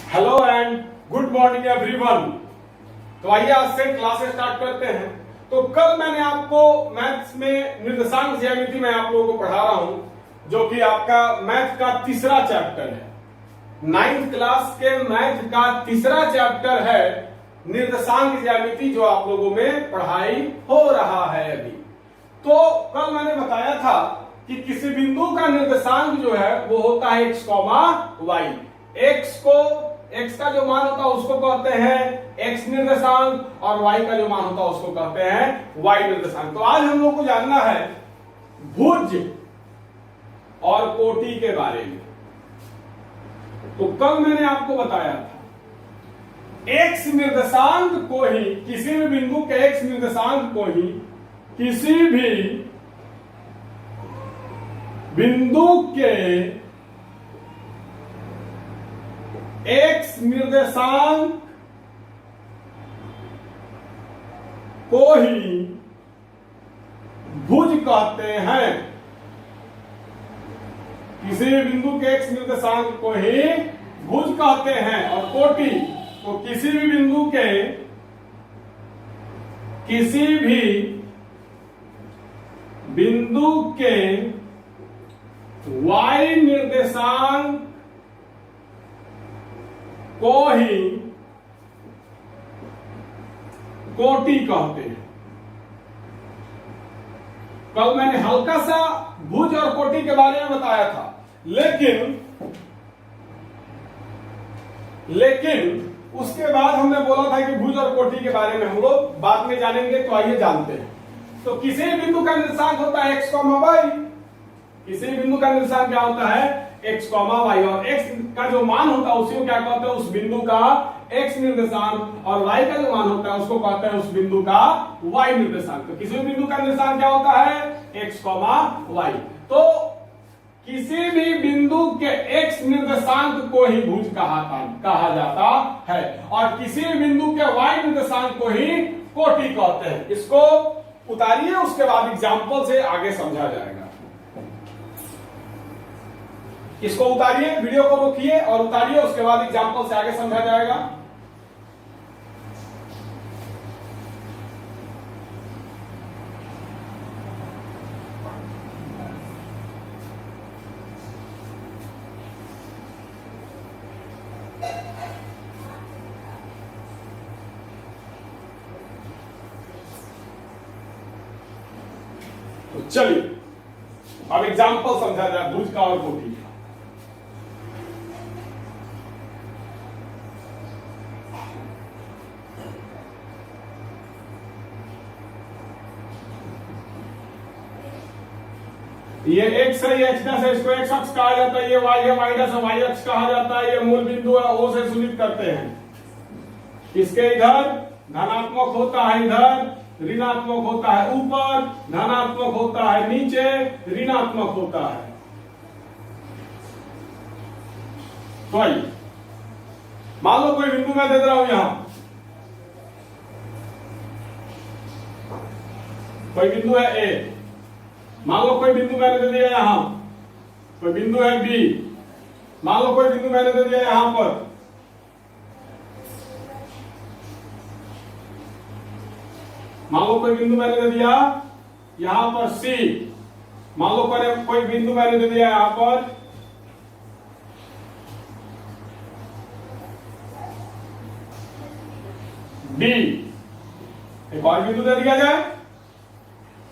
Hello and good morning everyone. तो आइए आज से क्लास स्टार्ट करते हैं। तो कल मैंने आपको मैथ्स में निर्देशांक ज्यामिति में आप लोगों को पढ़ा रहा हूं, जो कि आपका मैथ का तीसरा चैप्टर है। 9th क्लास के मैथ का तीसरा चैप्टर है निर्देशांक ज्यामिति, जो आप लोगों में पढ़ाई हो रहा है अभी। तो कल मैंने बताया था कि किसी बिंदु का निर्देशांक जो है वो होता है x, y। x का जो मान होता है उसको कहते हैं x निर्देशांक और y का जो मान होता है उसको कहते हैं y निर्देशांक। तो आज हम लोग को जानना है भुज और कोटि के बारे में। तो कल मैंने आपको बताया था x निर्देशांक को ही, किसी भी बिंदु के x निर्देशांक को ही किसी भी बिंदु के x निर्देशांक को ही भुज कहते हैं। किसी भी बिंदु के x निर्देशांक को ही भुज कहते हैं। और कोटि, तो किसी भी बिंदु के y निर्देशांक को ही कोटि कहते हैं। कल मैंने हल्का सा भुज और कोटि के बारे में बताया था, लेकिन उसके बाद हमने बोला था कि भुज और कोटि के बारे में हम लोग बाद में जानेंगे। तो आइए जानते हैं। तो किसी बिंदु का निर्देशांक होता है x, y। किसी बिंदु का निर्देशांक क्या होता है x, y। और x का जो मान होता है उसी को क्या कहते हैं, उस बिंदु का x निर्देशांक। और y का जो मान होता है उसको कहते हैं उस बिंदु का y निर्देशांक। तो किसी भी बिंदु का निर्देशांक क्या होता है x, y। तो किसी भी बिंदु के x निर्देशांक को ही भुज कहा जाता है, और किसी भी बिंदु के y निर्देशांक को ही कोटि कहते हैं। इसको उतारिए, उसके बाद एग्जाम्पल से आगे समझा जाएगा। इसको उतारिए, वीडियो को रोकिए और उतारिए, उसके बाद एग्जाम्पल से आगे समझा जाएगा। तो चलिए अब एग्जाम्पल समझा जाए भुज का और कोटि का। ये x है, ये x' है, इसको x अक्ष कहा जाता है। ये y है, y' है, y अक्ष कहा जाता है। ये मूल बिंदु है, O से सूचित करते हैं। इसके इधर धनात्मक होता है, इधर ऋणात्मक होता है। ऊपर धनात्मक होता है, नीचे ऋणात्मक होता है। तो आइए मान लो कोई बिंदु मैं दे रहा हूं, यहां कोई बिंदु है A। मान लो कोई बिंदु मैंने दे दिया यहां, कोई बिंदु है B। मान लो कोई बिंदु मैंने दे दिया यहां पर, मान लो कोई बिंदु मैंने दे दिया यहां पर C। मान लो कोई बिंदु मैंने दे दिया यहां पर D। एक और बिंदु दे दिया जाए,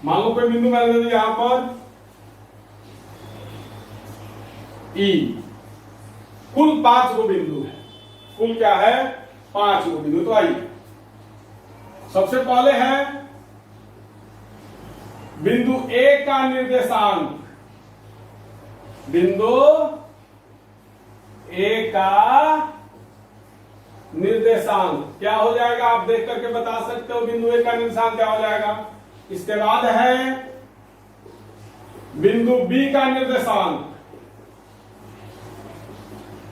मान लो कोई बिंदु मैंने दे दिया यहां पर E। कुल 5 गो बिंदु है। कुल क्या है, 5 गो बिंदु। तो आइए सबसे पहले है बिंदु A का निर्देशांक। बिंदु A का निर्देशांक क्या हो जाएगा, आप देख करके बता सकते हो बिंदु A का निर्देशांक क्या हो जाएगा। इसके बाद है बिंदु B का निर्देशांक।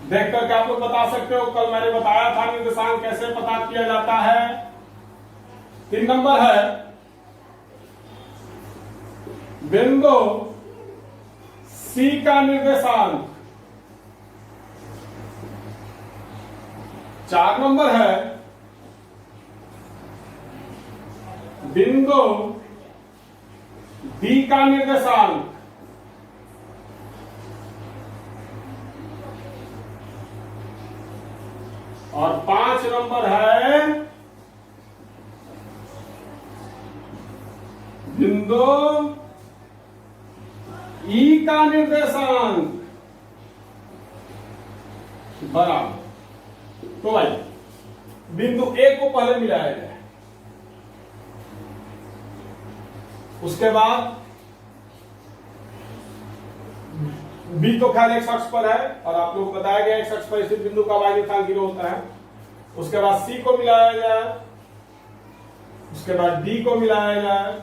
देख करके आप लोग बता सकते हो, कल मैंने बताया था निर्देशांक कैसे पता किया जाता है। 3 नंबर है बिंदु C का निर्देशांक। 4 नंबर है बिंदु डी का निर्देशांक, और 5 नंबर है बिंदु ई का निर्देशांक बराबर। तो भाई बिंदु ए को पहले मिलाया जाए, उसके बाद बी तो खैर एक्स अक्ष पर है और आप लोग को बताया गया एक्स अक्ष पर स्थित बिंदु का वाई निर्देशांक 0 होता है। उसके बाद सी को मिलाया जाए, उसके बाद डी को मिलाया जाए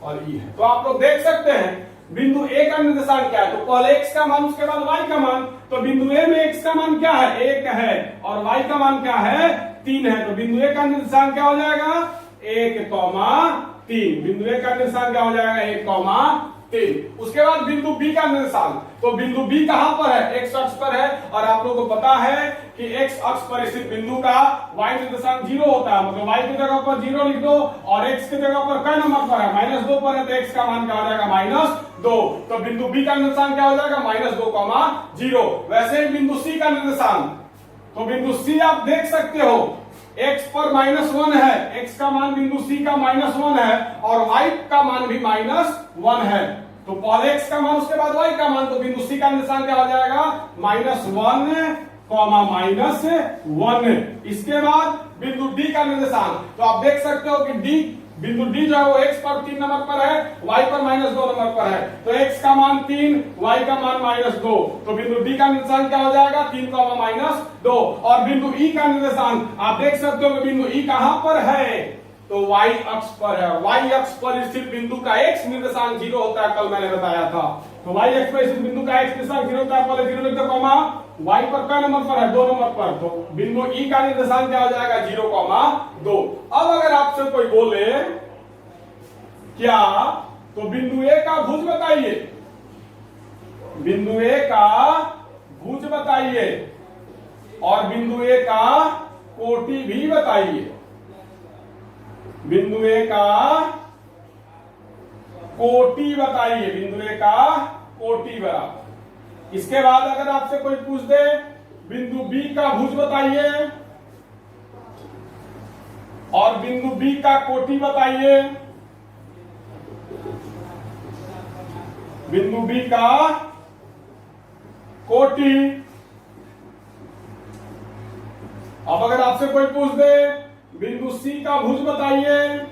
और ई है। तो आप लोग देख सकते हैं बिंदु ए का निर्देशांक क्या है, तो पहले एक्स का मान उसके बाद वाई का मान। तो बिंदु ए में एक्स का मान क्या है, 1 है, और वाई का मान क्या है, 3 है। तो बिंदु ए का निर्देशांक क्या हो जाएगा, 1,3। बिंदु ए का निर्देशांक क्या हो जाएगा, 1,3। उसके बाद बिंदु बी का निर्देशांक, तो बिंदु बी कहां पर है, एक्स अक्ष पर है, और आप लोगों को पता है कि एक्स अक्ष पर स्थित बिंदु का वाई निर्देशांक 0 होता है। मतलब वाई की जगह पर 0 लिख दो और एक्स की जगह पर कई नंबर पर है, -2 पर है, तो एक्स का मान क्या हो जाएगा, -2। तो बिंदु बी का निर्देशांक क्या हो जाएगा, -2,0। वैसे ही बिंदु सी का निर्देशांक, तो बिंदु सी आप देख सकते हो x पर -1 है, x का मान बिंदु सी का -1 है और y का मान भी -1 है। तो पहले x का मान उसके बाद y का मान, तो बिंदु सी का निशान क्या हो जाएगा, -1, -1। इसके बाद बिंदु डी का निर्देशांक, तो आप देख सकते हो कि बिंदु डी जो है वो x पर 3 नंबर पर है, y पर -2 नंबर पर है। तो x का मान 3, y का मान -2। तो बिंदु डी का निर्देशांक क्या हो जाएगा, 3, -2। और बिंदु ई का निर्देशांक आप देख सकते हो कि बिंदु ई कहां पर है, तो y अक्ष पर है। y अक्ष पर स्थित बिंदु का x निर्देशांक 0 होता है, कल मैंने बताया था। तो y अक्ष पर स्थित बिंदु का x निर्देशांक 0 होता है, पहले 0 लिख दो, y पर क्या नंबर पर है, 2 नंबर पर। तो बिंदु ई का निर्देशांक क्या हो जाएगा, 0,2। अब अगर आपसे कोई बोले क्या, तो बिंदु ए का भुज बताइए, बिंदु ए का भुज बताइए और बिंदु ए का कोटि भी बताइए। बिंदु ए का कोटि बताइए, बिंदु ए का कोटि बराबर। इसके बाद अगर आपसे कोई पूछ दे बिंदु बी का भुज बताइए और बिंदु बी का कोटि बताइए, बिंदु बी का कोटि। अब अगर आपसे कोई पूछ दे बिंदु सी का भुज बताइए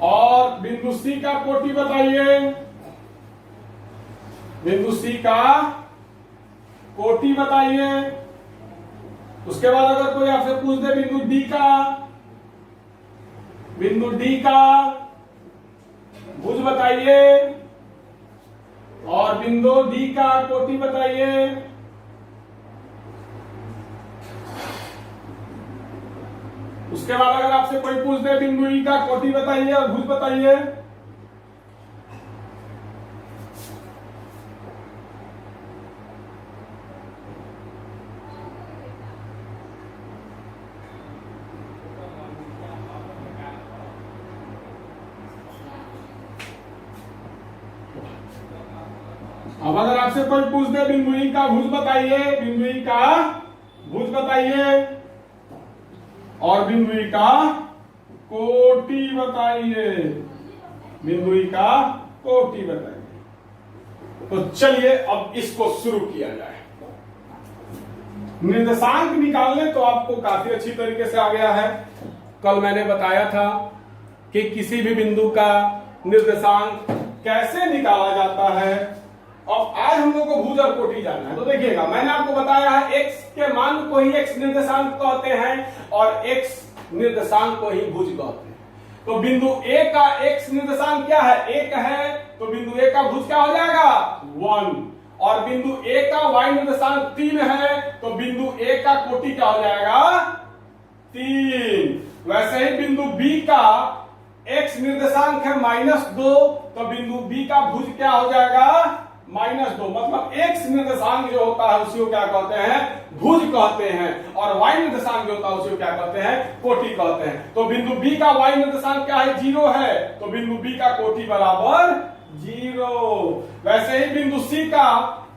और बिंदु सी का कोटि बताइए, बिंदु सी का कोटि बताइए। उसके बाद अगर कोई आपसे पूछ दे बिंदु डी का भुज बताइए और बिंदु डी का कोटि बताइए, उसके बाद अगर आपसे कोई पूछ दे बिंदु ई का कोटि बताइए और भुज बताइए, अब अगर आपसे कोई पूछ दे बिंदु ई का भुज बताइए, बिंदु ई का भुज बताइए और बिंदु ई का कोटि बताइए, बिंदु ई का कोटि बताइए। तो चलिए अब इसको शुरू किया जाए। निर्देशांक निकालने तो आपको काफी अच्छी तरीके से आ गया है। कल मैंने बताया था कि किसी भी बिंदु का निर्देशांक कैसे निकाला जाता है। अब आज हम लोग को भुज और कोटि जानना है। तो देखिएगा, मैंने आपको बताया है x के मान को ही x निर्देशांक कहते हैं और x निर्देशांक को ही भुज कहते हैं। तो बिंदु A का x निर्देशांक क्या है, 1 है, तो बिंदु A का भुज क्या हो जाएगा, 1। और बिंदु A का y निर्देशांक 3 है, तो बिंदु A का कोटि क्या हो जाएगा, 3। वैसे ही बिंदु B का x निर्देशांक है -2, तो बिंदु B का भुज क्या हो जाएगा, -2। मतलब x निर्देशांक जो होता है उसी को क्या कहते हैं, भुज कहते हैं, और y निर्देशांक जो होता है उसी को क्या कहते हैं, कोटि कहते हैं। तो बिंदु B का y निर्देशांक क्या है, 0 है, तो बिंदु B का कोटि बराबर 0। वैसे ही बिंदु C का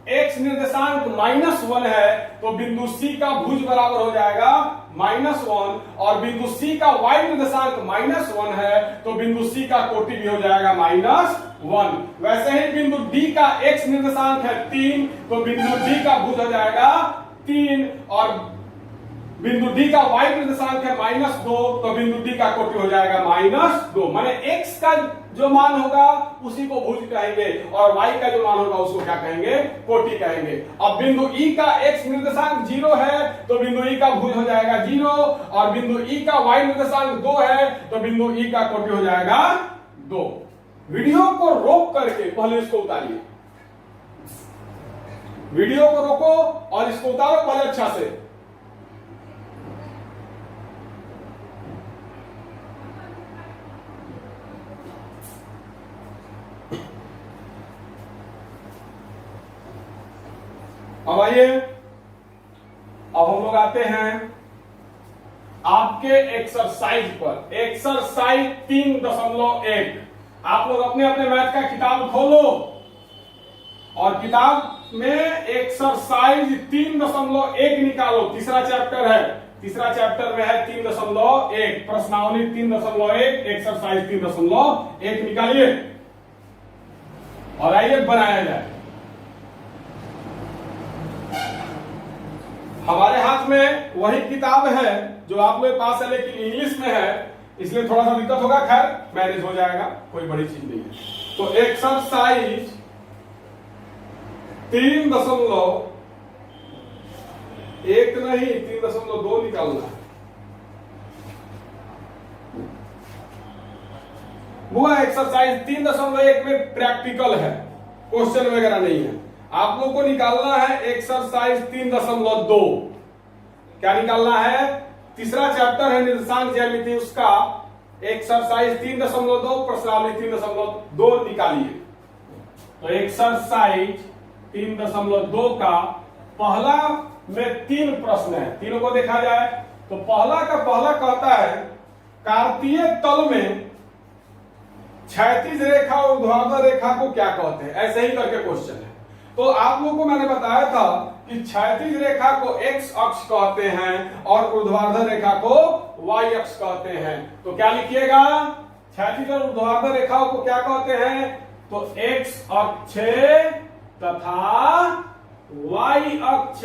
x निर्देशांक -1 है, तो बिंदु C का भुज बराबर हो जाएगा -1, और बिंदु C का y निर्देशांक -1 है, तो बिंदु C का कोटि भी हो जाएगा -1। वैसे ही बिंदु D का x निर्देशांक है 3, तो बिंदु D का भुज हो जाएगा 3, और बिंदु D का y निर्देशांक है -2, तो बिंदु D का कोटि हो जाएगा -2। माने x का जो मान होगा उसी को भुज कहेंगे, और y का जो मान होगा उसको क्या कहेंगे, कोटि कहेंगे। अब बिंदु E का x निर्देशांक 0 है, तो बिंदु E का भुज हो जाएगा 0, और बिंदु E का y निर्देशांक 2 है, तो बिंदु E का कोटि हो जाएगा 2। वीडियो को रोक करके पहले इसको उतारिए, वीडियो को रोको और इसको उतारो पहले अच्छा से। अब आइए, अब हम लोग आते हैं आपके एक्सरसाइज पर। एक्सरसाइज 3.1। आप लोग अपने अपने मैथ का किताब खोलो और किताब में एक्सरसाइज 3.1 निकालो। तीसरा चैप्टर है, तीसरा चैप्टर में है 3.1, प्रश्नावली 3.1, एक्सरसाइज 3.1 निकालिए और आइए बनाया जाए। हमारे हाथ में वही किताब है जो आप लोग के पास है, लेकिन इंग्लिश में है, इसलिए थोड़ा सा दिक्कत होगा, खैर मैनेज हो जाएगा, कोई बड़ी चीज नहीं है। तो एक्सरसाइज 3.1 नहीं 3.2 निकालना है। वो एक्सरसाइज 3.1 में प्रैक्टिकल है, क्वेश्चन वगैरह नहीं है। आप लोगों को निकालना है एक्सरसाइज 3.2। क्या निकालना है, तीसरा चैप्टर है निर्देशांक ज्यामिति, उसका एक्सरसाइज 3.2 प्रश्नावली 3.2 निकालिए। तो एक्सरसाइज 3.2 का पहला में 3 प्रश्न है, तीनों को देखा जाए तो पहला का पहला कहता है कार्तीय तल में क्षैतिज रेखा और ऊर्ध्वाधर रेखा को क्या कहते हैं। ऐसे ही करके क्वेश्चन है। तो आप लोगों को मैंने बताया था कि क्षैतिज रेखा को x अक्ष कहते हैं और ऊर्ध्वाधर रेखा को y अक्ष कहते हैं। तो क्या लिखिएगा, क्षैतिज और ऊर्ध्वाधर रेखाओं को क्या कहते हैं, तो x अक्ष तथा y अक्ष।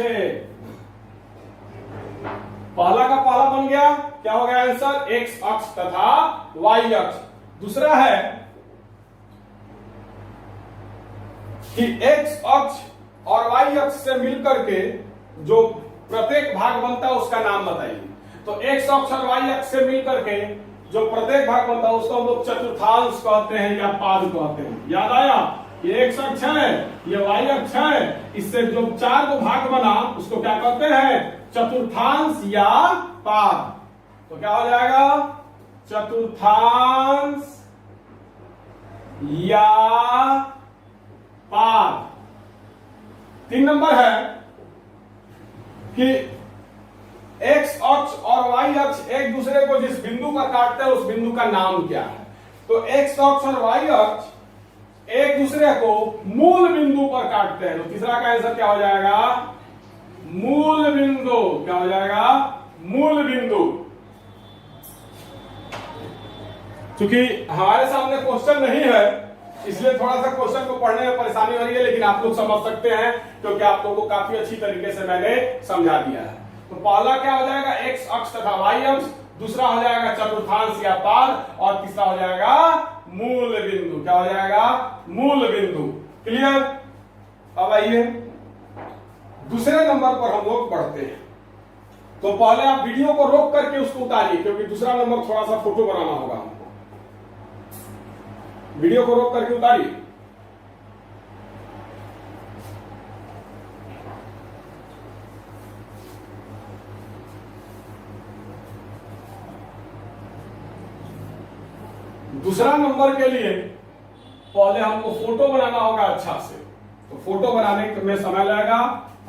पहला का पहला बन गया, क्या हो गया आंसर, x अक्ष तथा y अक्ष। दूसरा है कि x अक्ष और y अक्ष से मिलकर के जो प्रत्येक भाग बनता है उसका नाम बताइए। तो x अक्ष और y अक्ष से मिलकर के जो प्रत्येक भाग बनता है उसको हम लोग चतुर्थांश कहते हैं या पाद कहते हैं। याद आया, ये x अक्ष है, ये y अक्ष है, इससे जो 4 को भाग बना उसको क्या कहते हैं, चतुर्थांश या पाद। तो क्या हो जाएगा, चतुर्थांश या पाद। 3 नंबर है कि x अक्ष और y अक्ष एक दूसरे को जिस बिंदु पर काटते हैं उस बिंदु का नाम क्या है। तो x अक्ष और y अक्ष एक दूसरे को मूल बिंदु पर काटते हैं। तो तीसरा का आंसर क्या हो जाएगा, मूल बिंदु। क्या हो जाएगा, मूल बिंदु। क्योंकि हमारे सामने क्वेश्चन नहीं है इसलिए थोड़ा सा क्वेश्चन को पढ़ने में परेशानी हो रही है, लेकिन आप लोग समझ सकते हैं क्योंकि आप लोगों को काफी अच्छी तरीके से मैंने समझा दिया है। तो पहला क्या हो जाएगा, x अक्ष तथा y अक्ष, दूसरा हो जाएगा चतुर्थांश या पाद, और तीसरा हो जाएगा मूल बिंदु। क्या हो जाएगा, मूल बिंदु। क्लियर। अब आइए दूसरे नंबर पर हम लोग पढ़ते हैं। तो पहले आप वीडियो को रोक करके उसको उतारिए, क्योंकि दूसरा नंबर थोड़ा सा फोटो बनाना होगा हमको। वीडियो को रोक करके उतारिए। दूसरा नंबर के लिए पहले हमको फोटो बनाना होगा अच्छा से। तो फोटो बनाने में समय लगेगा,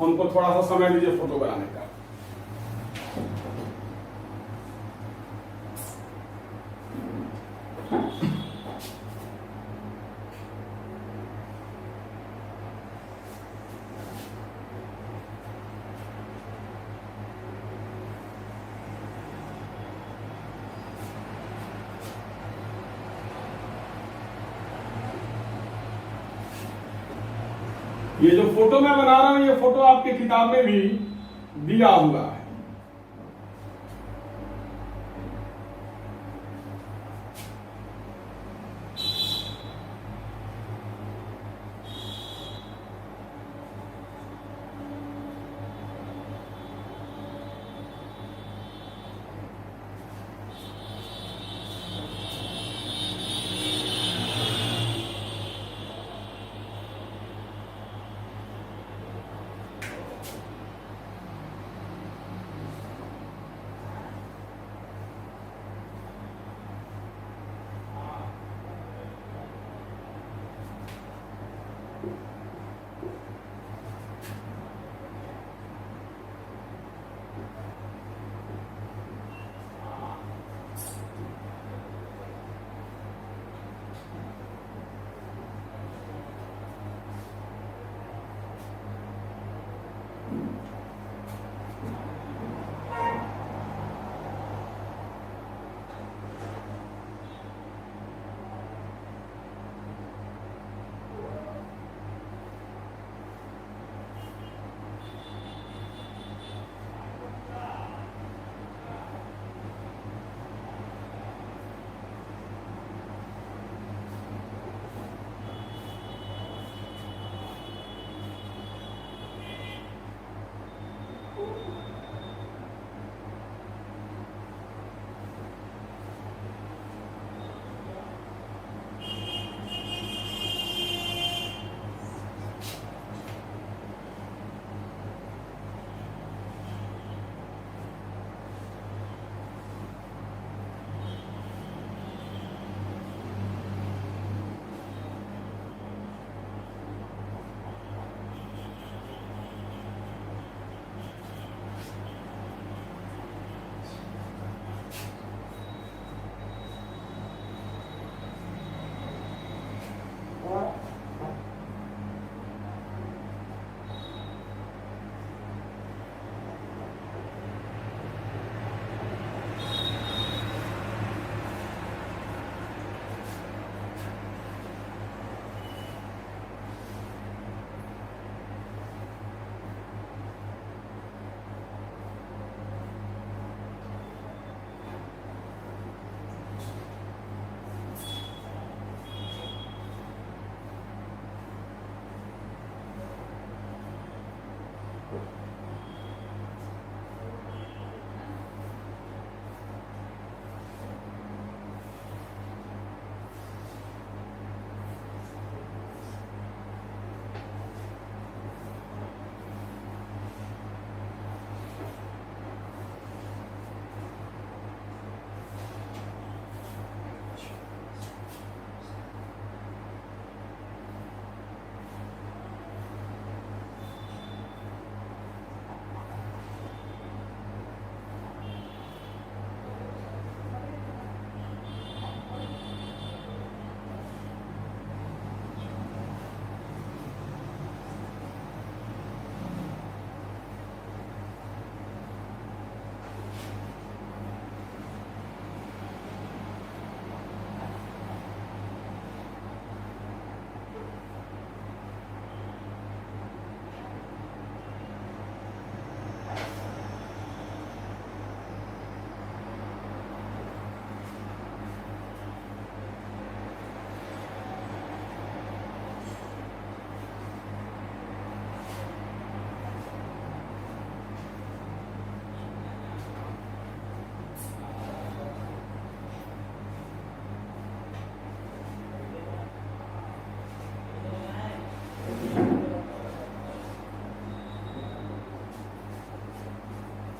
हमको थोड़ा सा समय दीजिए फोटो बनाने का। ये जो फोटो मैं बना रहा हूं, ये फोटो आपके किताब में भी दिया हुआ है।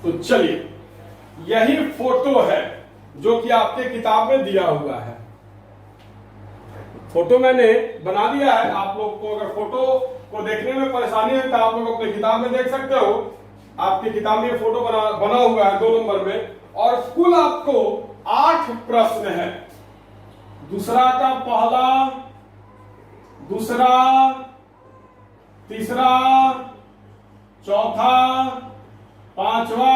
तो चलिए, यही फोटो है जो कि आपके किताब में दिया हुआ है। फोटो मैंने बना दिया है। आप लोग को अगर फोटो को देखने में परेशानी है तो आप लोग अपने किताब में देख सकते हो। आपकी किताब में फोटो बना हुआ है 2 नंबर में, और कुल आपको 8 प्रश्न है। दूसरा का पहला, दूसरा, तीसरा, चौथा, पांचवा,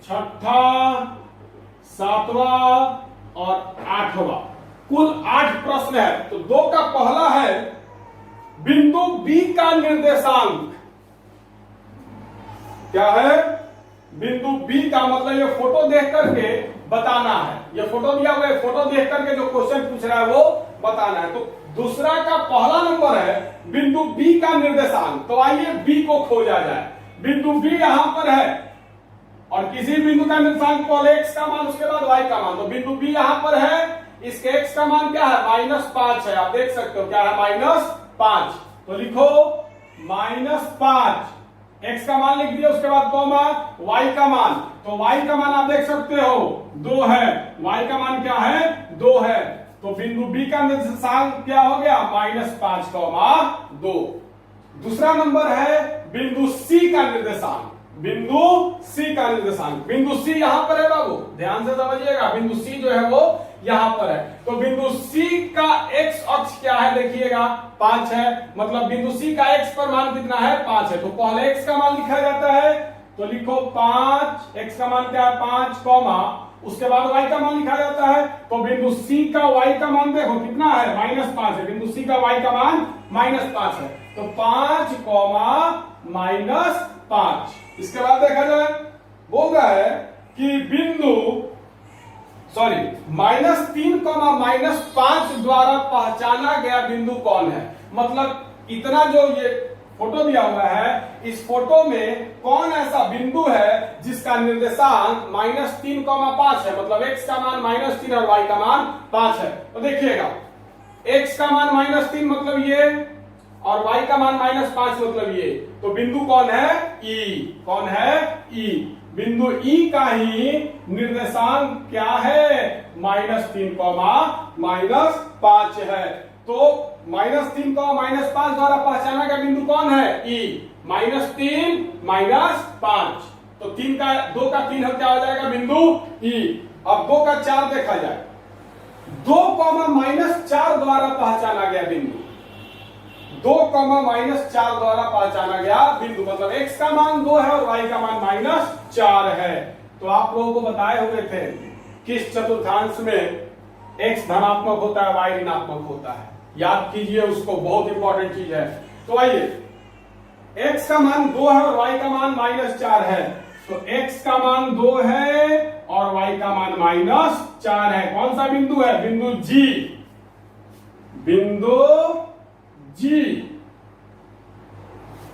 छठा, सातवां और 8वां, कुल 8 प्रश्न है। तो 2 का पहला है बिंदु बी का निर्देशांक क्या है। बिंदु बी का मतलब ये फोटो देख करके बताना है। ये फोटो दिया हुआ है, फोटो देख करके जो क्वेश्चन पूछ रहा है वो बताना है। तो दूसरा का पहला नंबर है बिंदु बी का निर्देशांक। तो आइए बी को खोजा जाए। बिंदु बी यहां पर है और किसी बिंदु का निर्देशांक पहले x का मान, उसके बाद y का मान। तो बिंदु बी यहां पर है, इसके x का मान क्या है, -5 है। आप देख सकते हो क्या है, -5। तो लिखो -5, x का मान लिख दिया, उसके बाद कॉमा y का मान। तो y का मान आप देख सकते हो 2 है, y का मान क्या है, 2 है। तो बिंदु B का निर्देशांक क्या हो गया, -5, 2। दूसरा नंबर है बिंदु C का निर्देशांक। बिंदु C का निर्देशांक, बिंदु C यहां पर है बाबू, ध्यान से समझिएगा। बिंदु C जो है वो यहां पर है। तो बिंदु C का x अक्ष क्या है, देखिएगा 5 है। मतलब बिंदु C का x पर मान कितना है, 5 है। तो पहले x का मान लिखा जाता है। तो लिखो 5, x का मान क्या है 5, कॉमा उसके बाद y का मान लिखा जाता है। तो बिंदु C का y का मान देखो कितना है, -5 है। बिंदु C का y का मान -5 है। तो 5, -5। इसके बाद देखा जाए, बोल रहा है कि बिंदु -3, -5 द्वारा पहचाना गया बिंदु कौन है। मतलब इतना जो ये फोटो दिया हुआ है, इस फोटो में कौन ऐसा बिंदु है जिसका निर्देशांक -3, 5 है। मतलब x का मान -3 और y का मान 5 है। तो देखिएगा x का मान -3 मतलब ये, और y का मान -5 मतलब ये। तो बिंदु कौन है, E। कौन है, E। बिंदु E का ही निर्देशांक क्या है, -3, -5 है। तो -3, -5 द्वारा पहचाना गया बिंदु कौन है, E। -3, -5। तो 2 का 3 क्या हो जाएगा, बिंदु E। अब 2 का 4 देखा जाए। 2, -4 द्वारा पहचाना गया बिंदु। 2, -4 द्वारा पहचाना गया बिंदु। मतलब x का मान 2 है और y का मान -4 है। तो आप लोगों को बताए हुए थे किस चतुर्थांश में x धनात्मक होता है, y ऋणात्मक होता है। याद कीजिए उसको, बहुत इंपॉर्टेंट चीज है। तो आइए, x का मान 2 है और y का मान -4 है। तो x का मान 2 है और y का मान -4 है। कौन सा बिंदु है, बिंदु G। बिंदु G,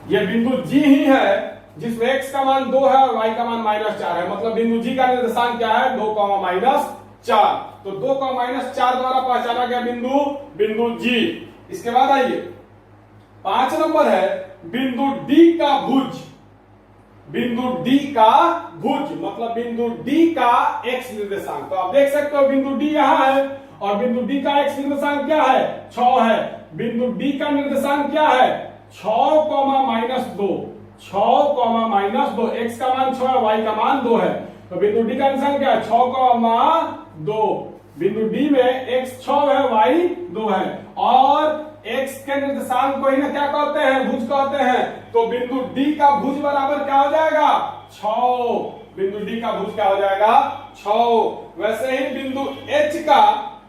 ये बिंदु G ही है जिसमें x का मान 2 है और y का मान -4 है। मतलब बिंदु G का निर्देशांक क्या है, 2, -4। तो 2, -4 द्वारा पहचाना गया बिंदु G। इसके बाद आइए 5 नंबर है बिंदु D का भुज। बिंदु D का भुज मतलब बिंदु D का x निर्देशांक। तो आप देख सकते हो बिंदु D यहां है और बिंदु D का x निर्देशांक क्या है, 6 है। बिंदु D का निर्देशांक क्या है, 6, -2। 6, -2। x का मान 6 है, y का मान 2 है। तो बिंदु D का निर्देशांक क्या है, 6, 2। बिंदु D में x 6 है, y 2 है। और x के निर्देशांक को ही ना क्या कहते हैं, भुज कहते हैं। तो बिंदु D का भुज बराबर क्या हो जाएगा, 6। बिंदु D का भुज क्या हो जाएगा, 6। वैसे ही बिंदु H का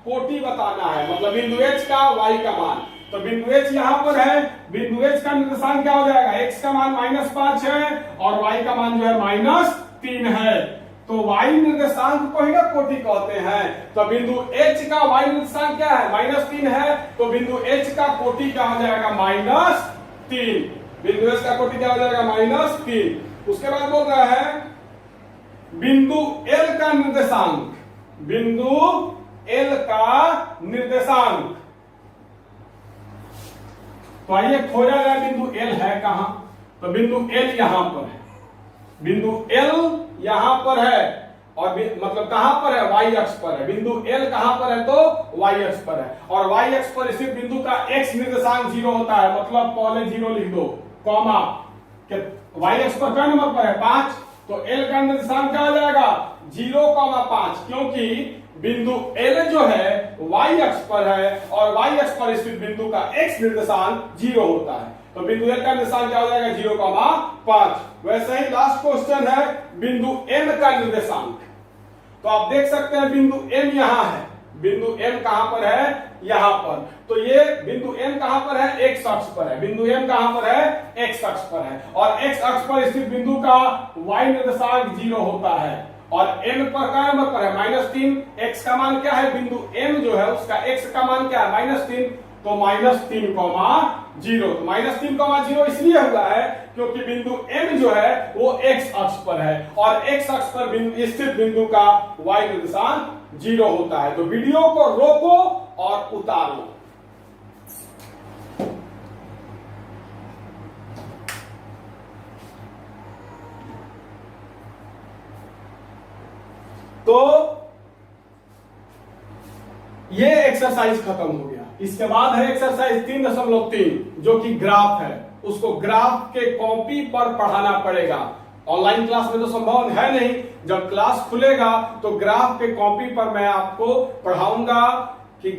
कोटि बताना है। मतलब बिंदु H का y का मान। तो बिंदु H यहां पर है। बिंदु H का निर्देशांक क्या हो जाएगा, x का मान -5 है और y का मान जो है -3 है। तो y निर्देशांक को ही ना कोटि कहते हैं। तो बिंदु H का y निर्देशांक क्या है, -3 है। तो बिंदु H का कोटि क्या हो जाएगा, -3। बिंदु H का कोटि क्या हो जाएगा, -3। उसके बाद बोल रहा है बिंदु L का निर्देशांक। बिंदु L का निर्देशांक। तो आइए खोजा जाए बिंदु L है कहां। तो बिंदु L यहां पर है। बिंदु L यहां पर है और मतलब कहां पर है, वाई अक्ष पर है। बिंदु एल कहां पर है, तो वाई अक्ष पर है। और वाई अक्ष पर स्थित बिंदु का एक्स निर्देशांक 0 होता है, मतलब पहले 0 लिख दो, कॉमा, वाई अक्ष पर क्या नंबर पर है, 5, तो एल का निर्देशांक क्या आ जाएगा, 0,5, क्योंकि बिंदु एल जो है वाई अक्ष पर है और वाई अक्ष पर स्थित बिंदु का एक्स निर्देशांक 0 होता है, तो बिंदु एल का निर्देशांक क्या हो जाएगा, 0,5। वैसे ही लास्ट क्वेश्चन है बिंदु एम का निर्देशांक। तो आप देख सकते हैं बिंदु एम यहां है, बिंदु एम कहां पर है, यहां पर, तो ये बिंदु एम कहां पर है, एक्स अक्ष पर है। बिंदु एम कहां पर है, एक्स अक्ष पर है, और एक्स अक्ष पर स्थित बिंदु का वाई निर्देशांक 0 होता है, और एम पर क्या नंबर पर है, -3। एक्स का मान क्या है, बिंदु एम जो है उसका एक्स का मान क्या है, -3, तो -3,0। तो -3,0 इसलिए हुआ है क्योंकि बिंदु एम जो है वो एक्स अक्ष पर है, और एक्स अक्ष पर स्थित बिंदु का वाई निर्देशांक 0 होता है। तो वीडियो को रोको और उतारो। तो ये एक्सरसाइज खत्म हो गया। इसके बाद है एक्सरसाइज 3.3 जो कि ग्राफ है। उसको ग्राफ के कॉपी पर पढ़ाना पड़ेगा। ऑनलाइन क्लास में तो संभव है नहीं, जब क्लास खुलेगा तो ग्राफ के कॉपी पर मैं आपको पढ़ाऊंगा कि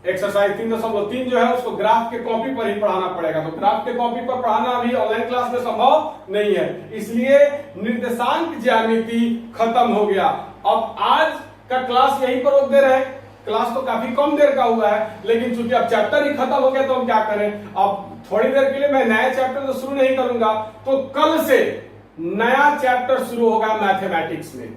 एक्सरसाइज 3.3 जो है उसको ग्राफ के कॉपी पर ही पढ़ाना पड़ेगा। तो ग्राफ के कॉपी पर पढ़ाना अभी ऑनलाइन क्लास में संभव नहीं है, इसलिए निर्देशांक ज्यामिति खत्म हो गया। अब आज का क्लास यहीं पर रोक दे रहे हैं। क्लास तो काफी कम देर का हुआ है, लेकिन चूंकि अब चैप्टर ही खत्म हो गया तो हम क्या करें, अब थोड़ी देर के लिए मैं नया चैप्टर तो शुरू नहीं करूंगा। तो कल से नया चैप्टर शुरू होगा मैथमेटिक्स में।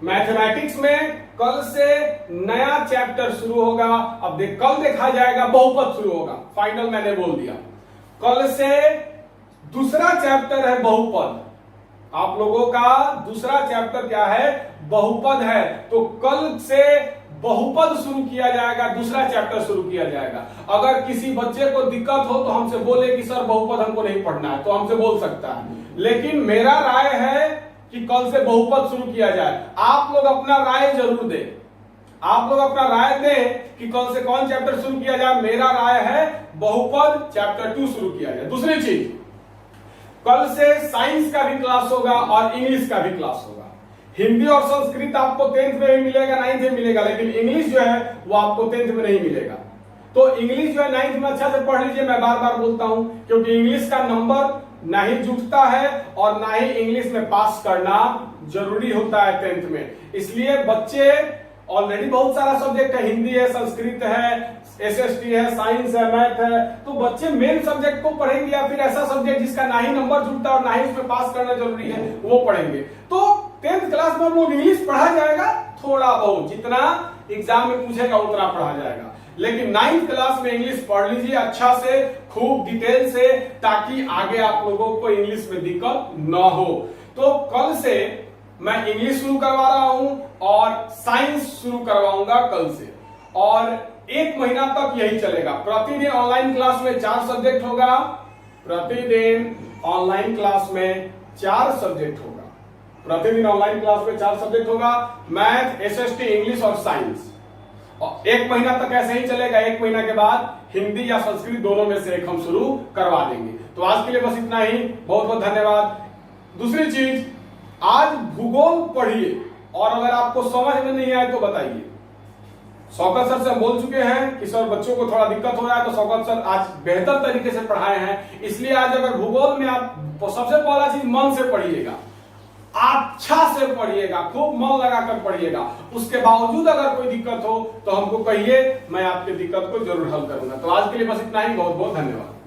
मैथमेटिक्स में कल से नया चैप्टर शुरू होगा। अब कल देखा जाएगा बहुपद शुरू होगा, फाइनल मैंने बोल दिया। कल से दूसरा चैप्टर है बहुपद। आप लोगों का दूसरा चैप्टर क्या है, बहुपद है। तो कल से बहुपद शुरू किया जाएगा, दूसरा चैप्टर शुरू किया जाएगा। अगर किसी बच्चे को दिक्कत हो तो हमसे बोले कि सर बहुपद हमको नहीं पढ़ना है, तो हमसे बोल सकता है। लेकिन मेरा राय है कि कल से बहुपद शुरू किया जाए। आप लोग अपना राय जरूर दें, आप लोग अपना राय दें कि कल से कौन चैप्टर शुरू किया जाए। मेरा राय है बहुपद चैप्टर 2 शुरू किया जाए। दूसरी चीज, कल से साइंस का भी क्लास होगा और इंग्लिश का भी क्लास होगा। हिंदी और संस्कृत आपको 10th में भी मिलेगा, 9th में मिलेगा, लेकिन इंग्लिश जो है वो आपको 10th में नहीं मिलेगा। तो इंग्लिश जो है 9th में अच्छा से पढ़ लीजिए। मैं बार बार बोलता हूं क्योंकि इंग्लिश का नंबर ना ही जुटता है और ना ही इंग्लिश में पास करना जरूरी होता है 10th में। इसलिए बच्चे, ऑलरेडी बहुत सारा सब्जेक्ट है, हिंदी है, संस्कृत है, SST है, साइंस है, मैथ है, तो बच्चे मेन सब्जेक्ट को पढ़ेंगे या फिर ऐसा सब्जेक्ट जिसका ना ही नंबर जुटता और ना ही उसमें पास करना जरूरी है वो पढ़ेंगे। तो 10th क्लास में हम लोग इंग्लिश पढ़ा जाएगा थोड़ा बहुत, जितना एग्जाम में पूछेगा उतना पढ़ा जाएगा। लेकिन 9th क्लास में इंग्लिश पढ़ लीजिए अच्छा से, खूब डिटेल से, ताकि आगे आप लोगों को इंग्लिश में दिक्कत न हो। तो कल से मैं इंग्लिश शुरू करवा रहा हूं और साइंस शुरू करवाऊंगा कल से, और 1 महीना तक यही चलेगा। प्रतिदिन ऑनलाइन क्लास में 4 सब्जेक्ट होगा। प्रतिदिन ऑनलाइन क्लास में 4 सब्जेक्ट होगा। प्रतिदिन ऑनलाइन क्लास में 4 सब्जेक्ट होगा, मैथ, SST, इंग्लिश और साइंस। और 1 महीना तक ऐसे ही चलेगा। 1 महीना के बाद हिंदी या संस्कृत दोनों में से एक हम शुरू करवा देंगे। तो आज के लिए बस इतना ही, बहुत बहुत धन्यवाद। दूसरी चीज, आज भूगोल पढ़िए और अगर आपको समझ में नहीं आए तो बताइए। शौकत सर से हम बोल चुके हैं कि सर बच्चों को थोड़ा दिक्कत हो रहा है, तो शौकत सर आज बेहतर तरीके से पढ़ाए हैं। इसलिए आज अगर भूगोल में आप सबसे पहला चीज मन से पढ़िएगा, अच्छा से पढ़िएगा, खूब मन लगाकर पढ़िएगा। उसके बावजूद अगर कोई दिक्कत हो तो हमको कहिए, मैं आपकी दिक्कत को जरूर हल करूंगा। तो आज के लिए बस इतना ही, बहुत बहुत धन्यवाद।